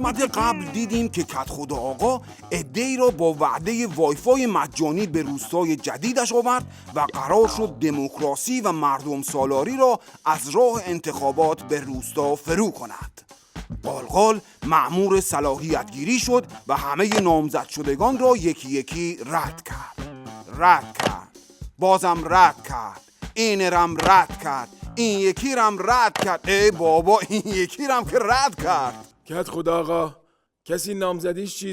قسمت قبل دیدیم که کدخدا آقا عده‌ای را با وعده وایفای مجانی به روستای جدیدش آورد و قرار شد دموکراسی و مردم سالاری را از راه انتخابات به روستا فرو کند. قالقال مأمور صلاحیت گیری شد و همه نامزد شدگان را یکی یکی رد کرد، بازم رد کرد، این رم رد کرد، این یکی رم رد کرد. ای بابا، این یکی رم که رد کرد. کدخدا آقا کسی نامزدیش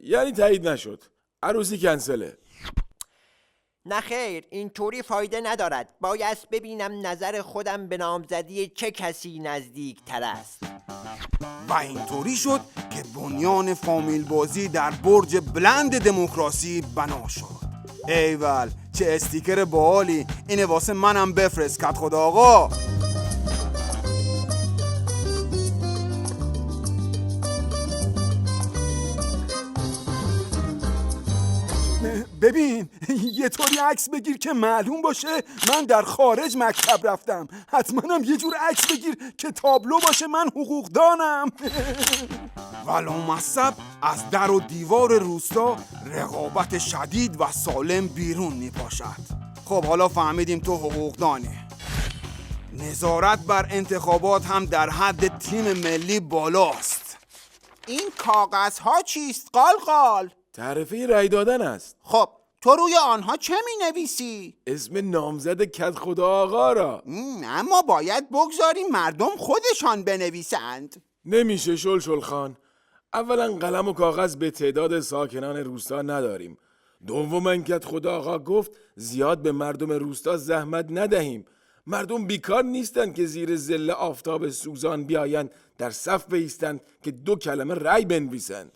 یعنی تایید نشد، عروسی کنسله. نه خیر، اینطوری فایده ندارد. باید ببینم نظر خودم به نامزدی چه کسی نزدیک تر است. و اینطوری شد که بنیان فامیل بازی در برج بلند دموکراسی بنا شد. ایول، چه استیکر باحالی. اینه واسه منم بفرست کدخدا آقا. ببین، یه طوری عکس بگیر که معلوم باشه من در خارج مکتب رفتم. حتما هم یه جور عکس بگیر که تابلو باشه من حقوق دانم. ولامصب از در و دیوار روستا رقابت شدید و سالم بیرون میپاشد. خب حالا فهمیدیم تو حقوق دانی. نظارت بر انتخابات هم در حد تیم ملی بالاست. این کاغذها چیست قالقال؟ تعرفه رای دادن است. خب تو روی آنها چه می نویسی؟ اسم نامزد کدخدا آقا را. اما باید بگذاریم مردم خودشان بنویسند. نمیشه شلشل خان. اولا قلم و کاغذ به تعداد ساکنان روستا نداریم. دوما کدخدا آقا گفت زیاد به مردم روستا زحمت ندهیم. مردم بیکار نیستن که زیر ظل آفتاب سوزان بیایند در صف بایستند که 2 کلمه رای بنویسند.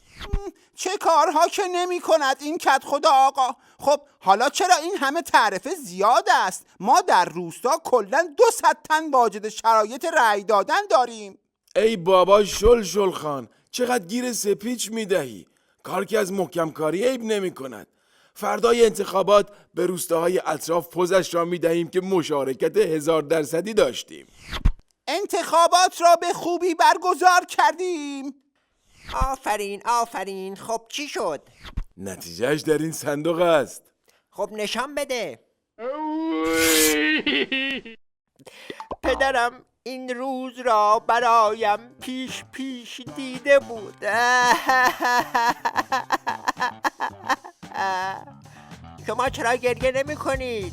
چه کارها که نمی کند این کدخدا آقا. خب حالا چرا این همه تعرفه زیاد است؟ ما در روستا کلاً 200 تن واجد شرایط رأی دادن داریم. ای بابا شلشل خان، چقدر گیر سپیچ میدهی؟ کار که از محکم کاری عیب نمی کند. فردای انتخابات به روستاهای اطراف پوزش را میدهیم که مشارکت 1000% داشتیم. انتخابات را به خوبی برگزار کردیم. آفرین. خب چی شد؟ نتیجهش در این صندوق است. خب نشان بده. پدرم این روز را برایم پیش دیده بود. شما چرا گریه نمی کنید؟